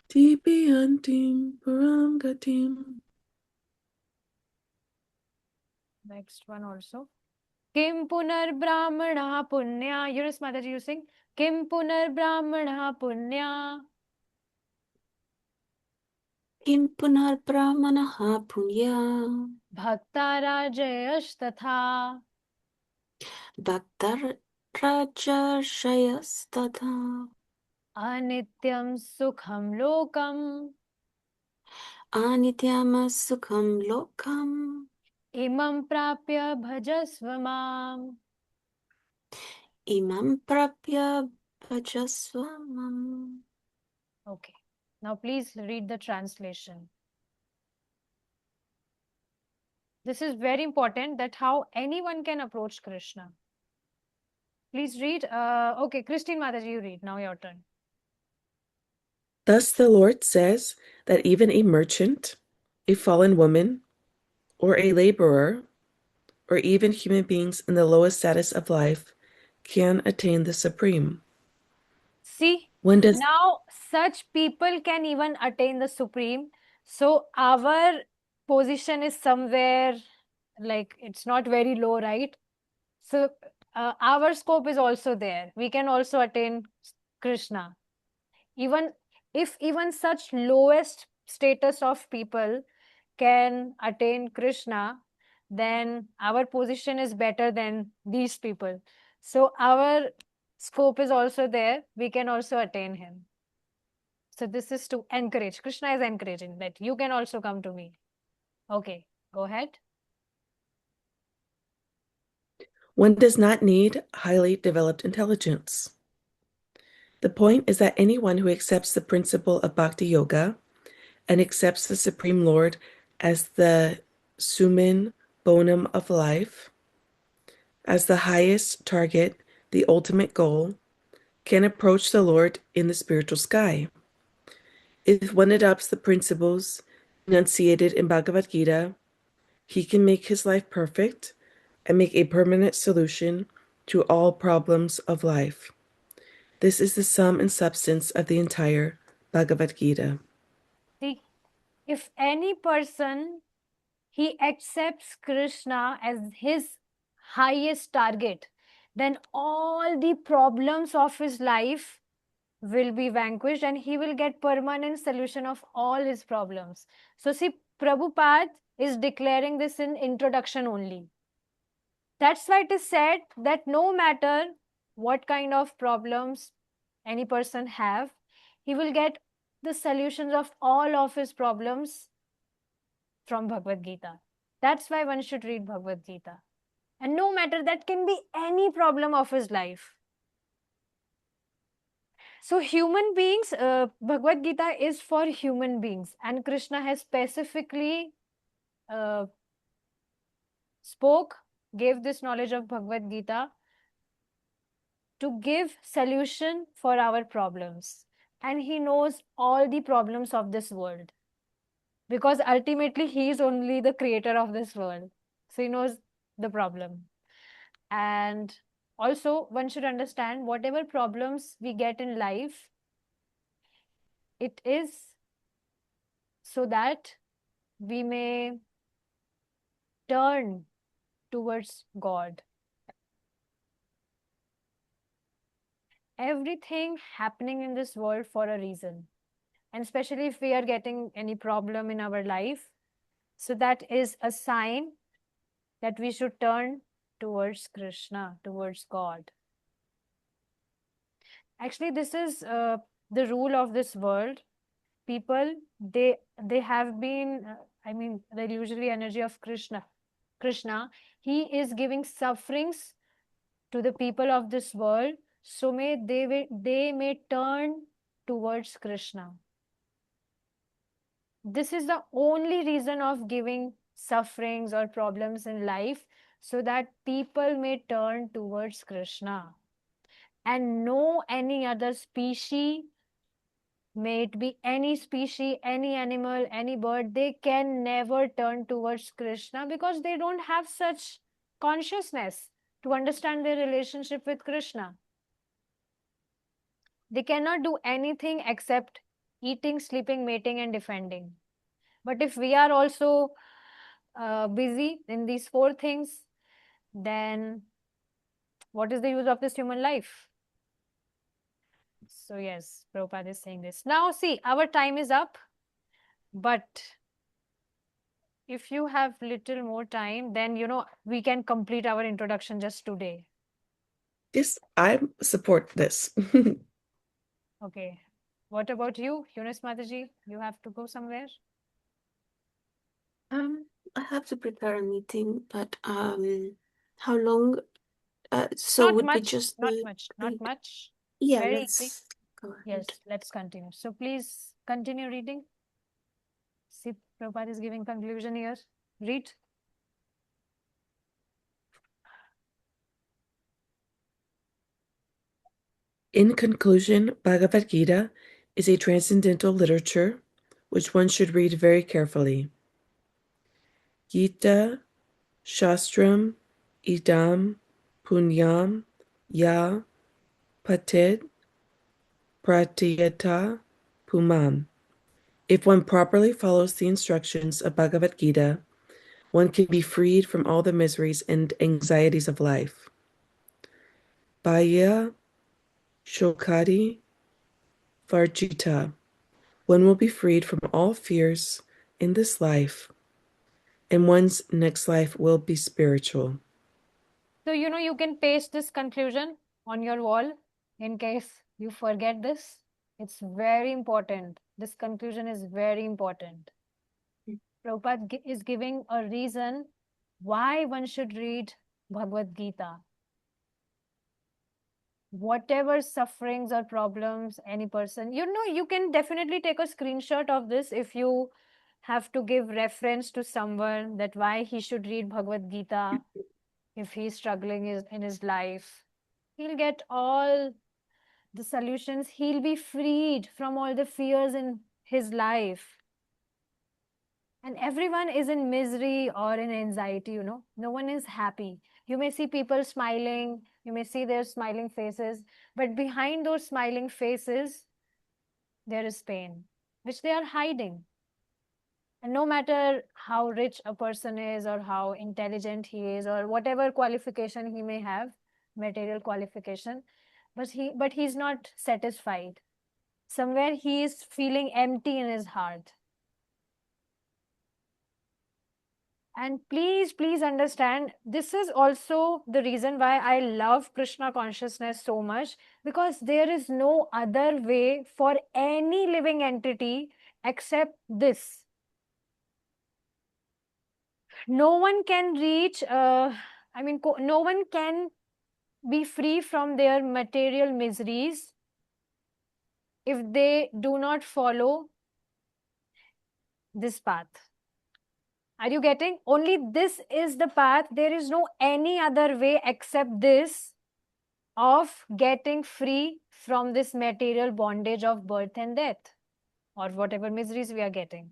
Tipi antim param gatim. Next one also. Kim punar brahmana punya. Yunus Mataji, you sing. Kim punar brahmana punya. Kim punar brahmanaha punya Bhakta rajayashtatha. bhaktar rajashayastadha Anityam sukham lokam. anityam sukham lokam Imam prapya bhajasva mam. imam prapya bhajasvamam. Okay. Now please read the translation. This is very important, that how anyone can approach Krishna. Please read. Okay, Christine Mataji, you read. Now your turn. Thus the Lord says that even a merchant, a fallen woman, or a laborer, or even human beings in the lowest status of life can attain the Supreme. See, When does now such people can even attain the Supreme. So our position is somewhere like it's not very low, right? So our scope is also there. We can also attain Krishna. Even if even such lowest status of people can attain Krishna, then our position is better than these people. So our scope is also there. We can also attain him. So this is to encourage. Krishna is encouraging that you can also come to me. Okay, go ahead. one does not need highly developed intelligence. The point is that anyone who accepts the principle of Bhakti Yoga and accepts the Supreme Lord as the summum bonum of life, as the highest target, the ultimate goal, can approach the Lord in the spiritual sky. If one adopts the principles enunciated in Bhagavad-gītā, he can make his life perfect and make a permanent solution to all problems of life. This is the sum and substance of the entire Bhagavad-gītā. See, if any person, he accepts Krishna as his highest target, then all the problems of his life will be vanquished and he will get permanent solution of all his problems. So see, Prabhupada is declaring this in introduction only. That's why it is said that no matter what kind of problems any person have, he will get the solutions of all of his problems from Bhagavad-gītā. That's why one should read Bhagavad-gītā. And no matter, that can be any problem of his life. So human beings, Bhagavad-gītā is for human beings, and Kṛṣṇa has specifically gave this knowledge of Bhagavad-gītā to give solution for our problems. And he knows all the problems of this world, because ultimately he is only the creator of this world. So he knows the problem. And also one should understand, whatever problems we get in life, it is so that we may turn towards God. Everything happening in this world for a reason. And especially if we are getting any problem in our life, so that is a sign that we should turn towards Kṛṣṇa, towards God. Actually, this is the rule of this world. People, they have been, the illusory energy of Kṛṣṇa, he is giving sufferings to the people of this world, so they may turn towards Kṛṣṇa. This is the only reason of giving sufferings or problems in life, so that people may turn towards Kṛṣṇa. And no any other species, may it be any species, any animal, any bird, they can never turn towards Kṛṣṇa, because they don't have such consciousness to understand their relationship with Kṛṣṇa. They cannot do anything except eating, sleeping, mating, and defending. But if we are also busy in these four things, then what is the use of this human life? So yes, Prabhupada is saying this. Now see, our time is up, but if you have little more time, then we can complete our introduction just today. Yes, I support this. Okay. What about you, Eunice Mataji? You have to go somewhere? I have to prepare a meeting, but how long? So Not would we much, just not much. Yeah, Very let's easy. go ahead. Yes, let's continue. So please continue reading. See, Prabhupada is giving conclusion here. Read. In conclusion, Bhagavad-gītā is a transcendental literature which one should read very carefully. Gita Shastram Idam Punyam Ya Patit Pratiyata Pumam. If one properly follows the instructions of Bhagavad-gītā, one can be freed from all the miseries and anxieties of life. Bhaya Shokati Varjita. One will be freed from all fears in this life, and one's next life will be spiritual. So, you can paste this conclusion on your wall in case you forget this. It's very important. This conclusion is very important. Prabhupada is giving a reason why one should read Bhagavad-gītā. Whatever sufferings or problems any person, you can definitely take a screenshot of this if you have to give reference to someone that why he should read Bhagavad-gītā. If he's struggling in his life, he'll get all the solutions. He'll be freed from all the fears in his life. And everyone is in misery or in anxiety, No one is happy. You may see people smiling, you may see their smiling faces, but behind those smiling faces, there is pain, which they are hiding. And no matter how rich a person is or how intelligent he is or whatever qualification he may have, material qualification, but he's not satisfied. Somewhere he is feeling empty in his heart. And please, please understand, this is also the reason why I love Krishna consciousness so much, because there is no other way for any living entity except this. No one can reach, no one can be free from their material miseries if they do not follow this path. Are you getting? Only this is the path. There is no any other way except this of getting free from this material bondage of birth and death, or whatever miseries we are getting.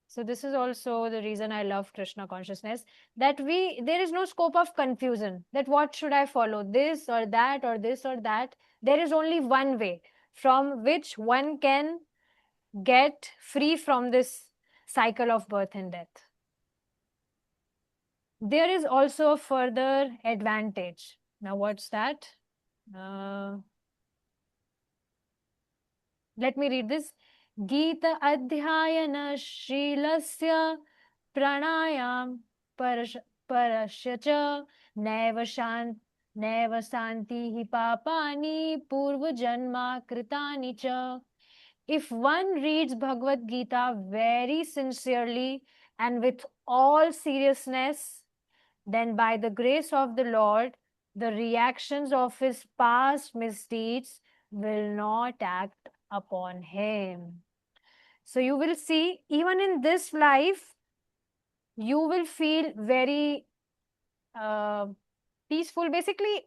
So this is also the reason I love Krishna consciousness, that there is no scope of confusion, that what should I follow, this or that or this or that. There is only one way from which one can get free from this cycle of birth and death. There is also a further advantage. Now what's that? Let me read this. Gita adhyayana shilasya pranayam parasya cha neva santi hi papani purva janma kritani cha. If one reads Bhagavad-gītā very sincerely and with all seriousness, then by the grace of the Lord, the reactions of his past misdeeds will not act upon him. So you will see, even in this life, you will feel very peaceful. Basically,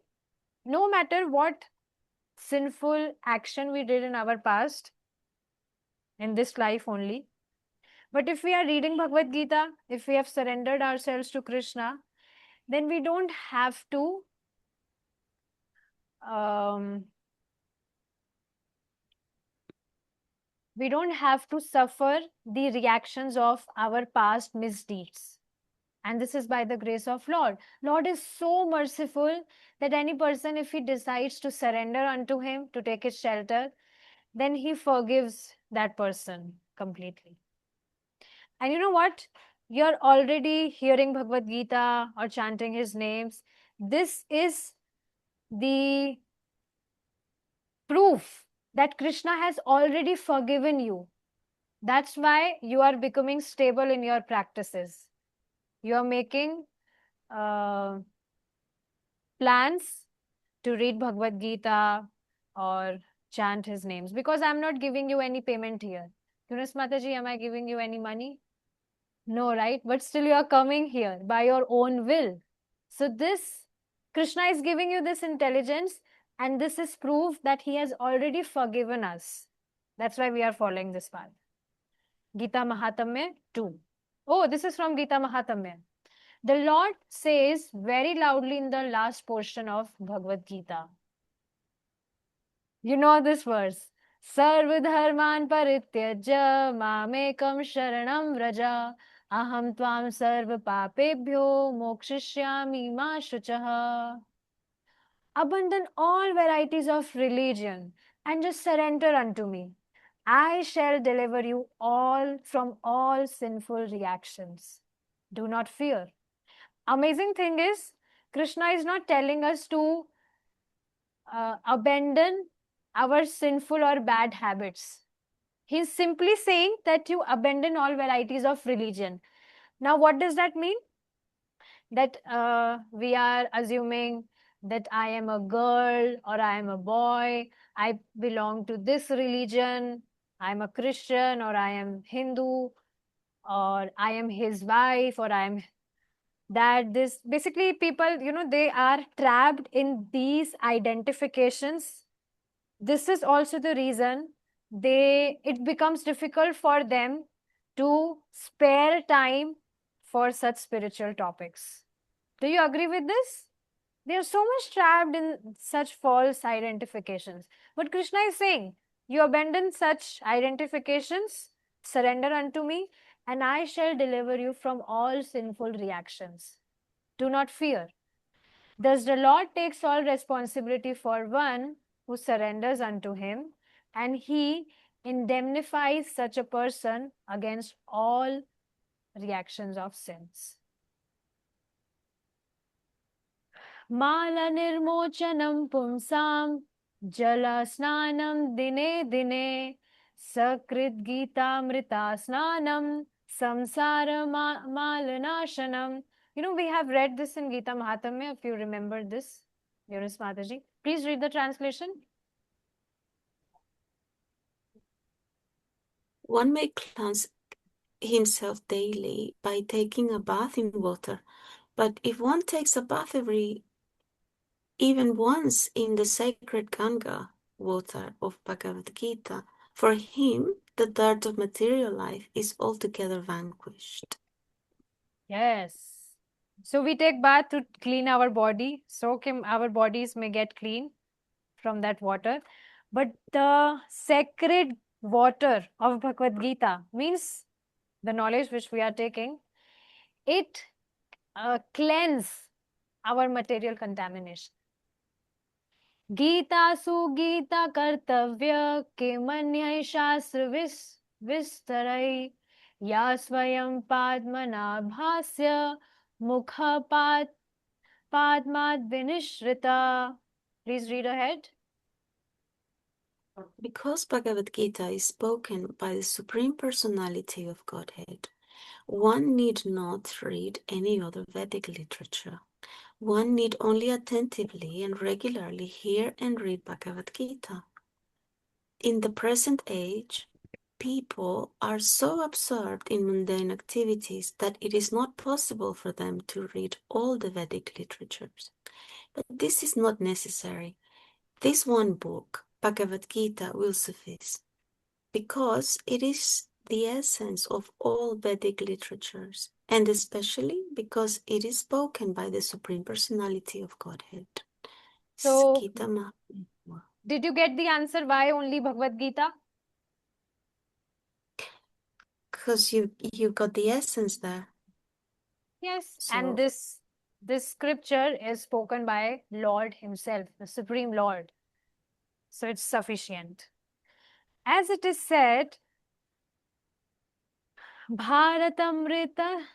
no matter what sinful action we did in our past, in this life only. But if we are reading Bhagavad-gītā, if we have surrendered ourselves to Krishna, then we don't have to suffer the reactions of our past misdeeds. And this is by the grace of Lord. Lord is so merciful that any person, if he decides to surrender unto him, to take his shelter, then he forgives that person completely. And you know what? You're already hearing Bhagavad-gītā or chanting his names. This is the proof that Krishna has already forgiven you. That's why you are becoming stable in your practices. You are making plans to read Bhagavad-gītā or chant his names, because I'm not giving you any payment here. Yunis Mataji, am I giving you any money? No, right? But still you are coming here by your own will. So this, Krishna is giving you this intelligence, and this is proof that he has already forgiven us. That's why we are following this path. Gita Mahatamya 2. Oh, this is from Gita Mahatamya. The Lord says very loudly in the last portion of Bhagavad-gītā. You know this verse. Sarva dharman parityajya mamekam sharanam vraja aham tvam sarva papebhyo mokshishyami ma shuchaha. Abandon all varieties of religion and just surrender unto me. I shall deliver you all from all sinful reactions. Do not fear. Amazing thing is, Krishna is not telling us to abandon our sinful or bad habits. He's simply saying that you abandon all varieties of religion. Now, what does that mean? That we are assuming that I am a girl or I am a boy, I belong to this religion, I am a Christian or I am Hindu, or I am his wife, or I am that. This basically, people, they are trapped in these identifications. This is also the reason it becomes difficult for them to spare time for such spiritual topics. Do you agree with this? They are so much trapped in such false identifications. But Krishna is saying, you abandon such identifications, surrender unto me, and I shall deliver you from all sinful reactions. Do not fear. Thus the Lord takes all responsibility for one who surrenders unto him, and he indemnifies such a person against all reactions of sins. Mala nirmochanam pumsam jala snanam dine dine sakrit gita mrita snanam samsara malanashanam. We have read this in Gita Mahatmya, if you remember this, Eunice Mataji. Please read the translation. One may cleanse himself daily by taking a bath in water, but if one takes a bath even once in the sacred Ganga water of Bhagavad-gītā, for him the dirt of material life is altogether vanquished. Yes. So we take bath to clean our body, so our bodies may get clean from that water. But the sacred water of Bhagavad-gītā means the knowledge which we are taking, it cleanses our material contamination. Gita su Gita kartavya kimanyai shastra vistarai ya swayam padmana bhasya mukha padmad vinishrita. Please read ahead. Because Bhagavad-gītā is spoken by the Supreme Personality of Godhead, one need not read any other Vedic literature. One need only attentively and regularly hear and read Bhagavad-gītā. In the present age, people are so absorbed in mundane activities that it is not possible for them to read all the Vedic literatures. But this is not necessary. This one book, Bhagavad-gītā, will suffice, because it is the essence of all Vedic literatures, and especially because it is spoken by the Supreme Personality of Godhead. So, did you get the answer why only Bhagavad-gītā? Because you got the essence there. Yes, So, and this scripture is spoken by Lord himself, the Supreme Lord. So it's sufficient. As it is said, Bharatamrita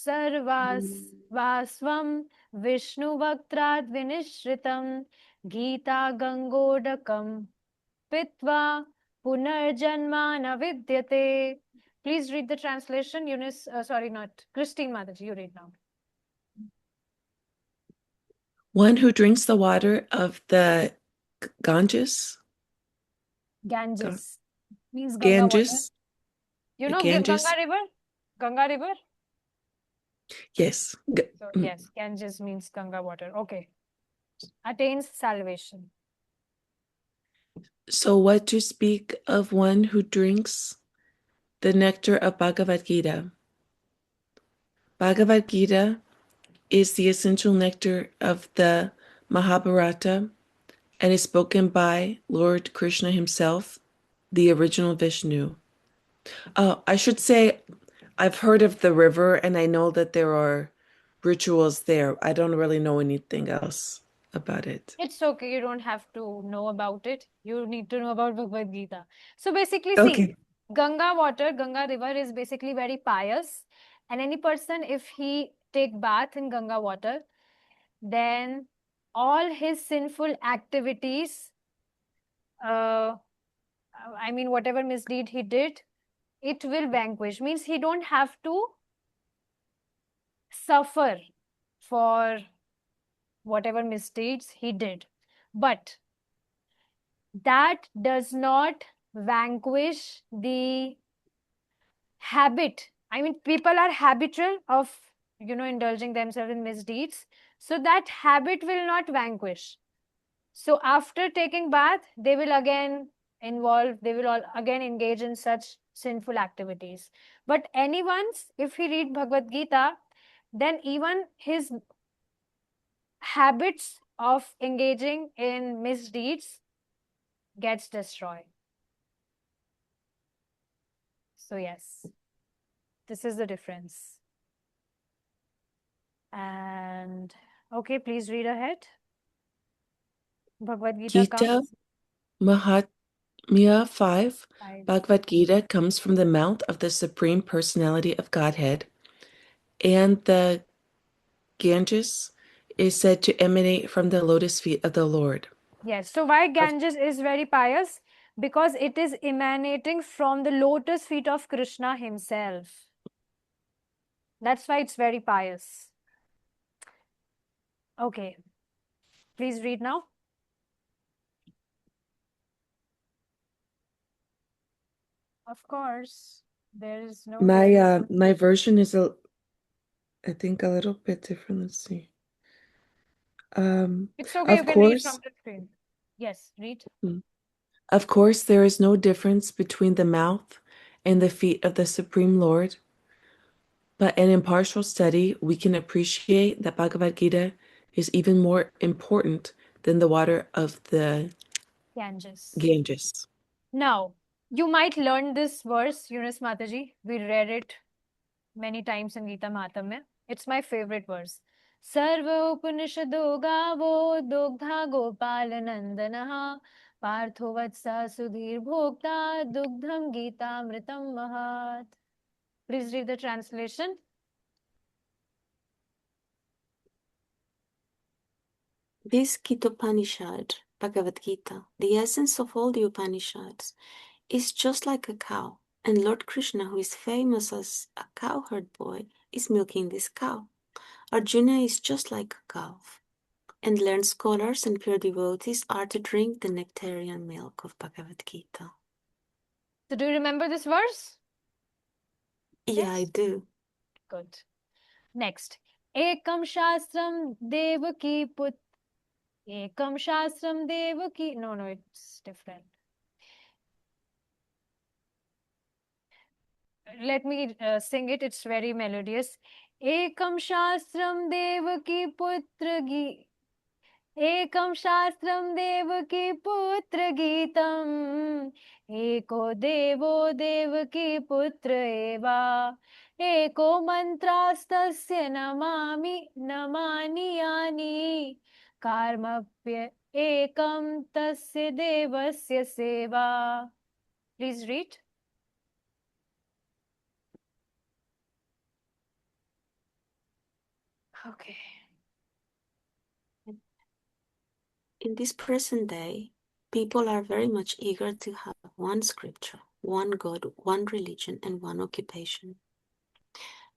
sarvasvam Vishnu Vaktrad Vinishritam Gita Gangodakam Pitva Punarjanmana Vidyate. Please read the translation. Eunice, sorry, not Christine Mataji, you read now. One who drinks the water of the Ganges means Ganga water. Ganges. You know Ganges. Ganga River? Ganga River? Yes. So, yes, Ganges means Ganga water. Okay. Attains salvation. So what to speak of one who drinks the nectar of Bhagavad-gītā? Bhagavad-gītā is the essential nectar of the Mahabharata and is spoken by Lord Kṛṣṇa himself, the original Vishnu. I should say I've heard of the river and I know that there are rituals there. I don't really know anything else about it. It's okay. You don't have to know about it. You need to know about Bhagavad-gītā. So basically, Okay. see, Ganga water, Ganga river is basically very pious. And any person, if he take bath in Ganga water, then all his sinful activities, whatever misdeed he did, it will vanquish. Means he don't have to suffer for whatever misdeeds he did. But that does not vanquish the habit. People are habitual of, indulging themselves in misdeeds. So that habit will not vanquish. So after taking bath, they will again again engage in such sinful activities. But if he read Bhagavad-gītā, then even his habits of engaging in misdeeds gets destroyed. So yes, this is the difference. And okay, please read ahead. Bhagavad-gītā Gita Mia 5. Five. Bhagavad-gītā comes from the mouth of the Supreme Personality of Godhead, and the Ganges is said to emanate from the lotus feet of the Lord. Yes. So why Of- Ganges is very pious? Because it is emanating from the lotus feet of Krishna himself. That's why it's very pious. Okay. Please read now. Of course, there is no difference. My version is I think a little bit different. Let's see. It's okay, you Of can read from course, the screen. Yes, read. of course, there is no difference between the mouth and the feet of the Supreme Lord, but an impartial study, we can appreciate that Bhagavad Gita is even more important than the water of the Ganges. Ganges. Now, you might learn this verse, Yunus Mataji. We read it many times in Gita Mahatmya. It's my favorite verse. Sarva Upanishado Gavo Dugdha Gopal Nandanaha Partho Vatsa Sudhir Bhokta Dugdham Gita Mritam Mahat. Please read the translation. This Kitopanishad, Bhagavad Gita, the essence of all the Upanishads, is just like a cow, and Lord Krishna, who is famous as a cowherd boy, is milking this cow. Arjuna is just like a calf, and learned scholars and pure devotees are to drink the nectarian milk of Bhagavad Gita. So, do you remember this verse? Yeah, I Yes. do. Good. Next. Ekam Shastram Devaki Put. Ekam Shastram Devaki. No, it's different. Let me sing it. It's very melodious. Ekam Shastram Devaki Putra Gi. Ekam Shastram Devaki Putra Geetam. Eko Devo Devaki Putra Eva. Eko Mantrastasya Namani Yani. Karmapya Ekam Tasya Devasya Seva. Please read. Okay. In this present day, people are very much eager to have one scripture, one God, one religion, and one occupation.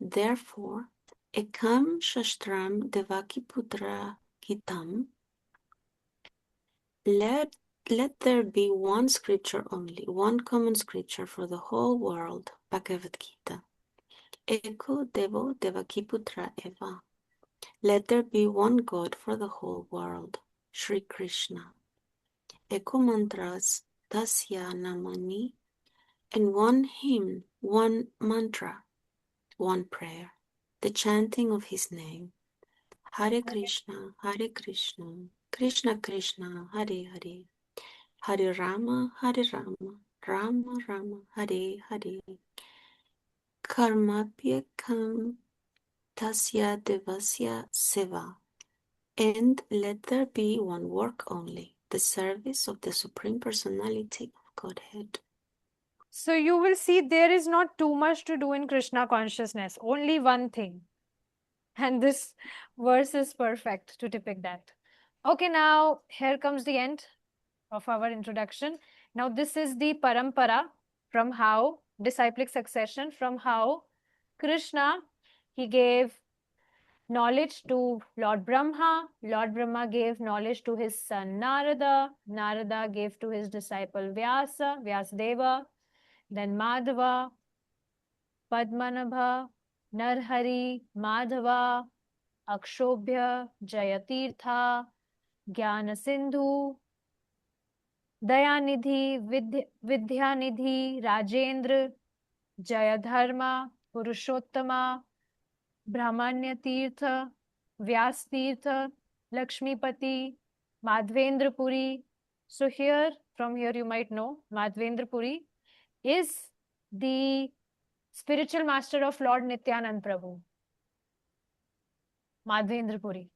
Therefore, Ekam Shastram Devakiputra Gitam, let there be one scripture only, one common scripture for the whole world, Bhagavad Gita. Eko Devo Devakiputra Eva. Let there be one God for the whole world, Sri Krishna. Eko mantras, Dāsyaṁ, and one hymn, one mantra, one prayer, the chanting of his name. Hare Krishna, Krishna Krishna, Hare Hare, Hare Rama, Rama Rama, Hare Hare. Karmapyakam tasya devasya seva. And let there be one work only, the service of the Supreme Personality of Godhead. So you will see there is not too much to do in Krishna consciousness, only one thing. And this verse is perfect to depict that. Okay, now here comes the end of our introduction. Now this is the parampara from how, disciplic succession from how Krishna, he gave knowledge to Lord Brahma. Lord Brahma gave knowledge to his son Narada. Narada gave to his disciple Vyasadeva. Then Madhava, Padmanabha, Narhari, Madhava, Akshobhya, Jayatirtha, Jnana Sindhu, Dayanidhi, Vidyanidhi, Rajendra, Jayadharma, Purushottama, Brahmanya Tirtha, Vyas Tirtha, Lakshmipati, Madhvendra Puri. So here, from here you might know, Madhvendra Puri is the spiritual master of Lord Nityanand Prabhu, Madhvendra Puri.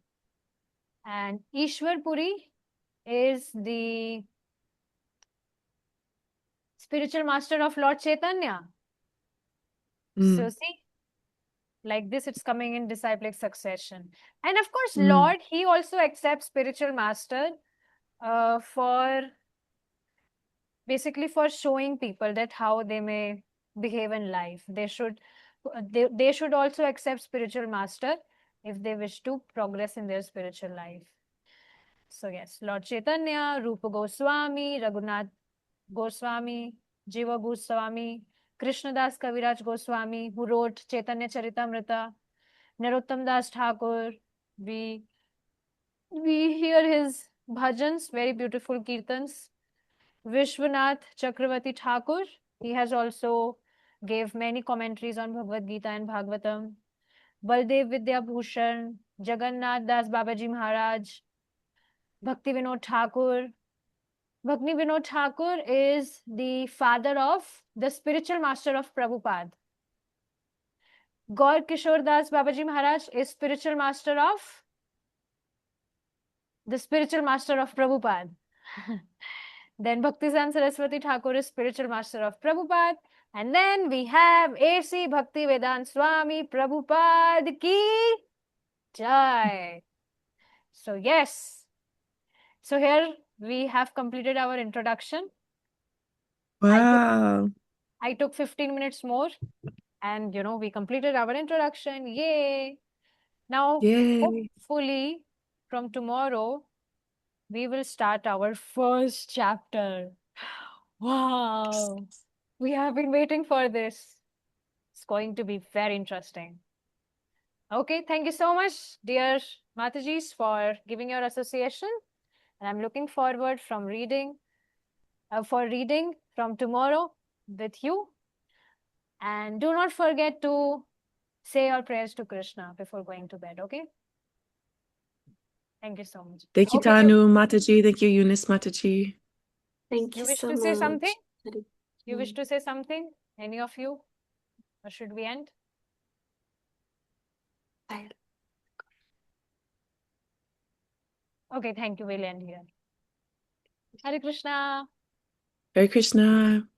And Ishwar Puri is the spiritual master of Lord Chaitanya. So Mm. see, like this, it's coming in disciplic succession. And of course, Mm. Lord, he also accepts spiritual master for basically for showing people that how they may behave in life. They should also accept spiritual master if they wish to progress in their spiritual life. So yes, Lord Chaitanya, Rupa Goswami, Raghunath Goswami, Jiva Goswami, Krishna Das Kaviraj Goswami, who wrote Chaitanya Charitamrita, Narottam Das Thakur. We hear his bhajans, very beautiful kirtans. Vishwanath Chakravarti Thakur, he has also gave many commentaries on Bhagavad-gītā and Bhagavatam. Baldev Vidya Bhushan, Jagannath Das Babaji Maharaj, Bhakti Vinod Thakur. Bhakti Vinod Thakur is the father of the spiritual master of Prabhupada. Gaur Kishore Das Babaji Maharaj is spiritual master of the spiritual master of Prabhupada. Then Bhaktisan Saraswati Thakur is spiritual master of Prabhupada. And then we have A.C. Bhaktivedanta Swami Prabhupada ki jai. So yes. So here we have completed our introduction. Wow. I took 15 minutes more and we completed our introduction. Yay. Now, Yay. hopefully from tomorrow, we will start our first chapter. Wow. We have been waiting for this. It's going to be very interesting. Okay, thank you so much, dear Matajis, for giving your association. And I'm looking forward for reading from tomorrow with you. And do not forget to say your prayers to Kṛṣṇa before going to bed, okay? Thank you so much. Thank you, Okay, Tanu Mataji. Thank you, Eunice Mataji. Thank you you wish so to say much. something? You wish to say something? Any of you? Or should we end? Okay, thank you. We'll end here. Hare Krishna. Hare Krishna.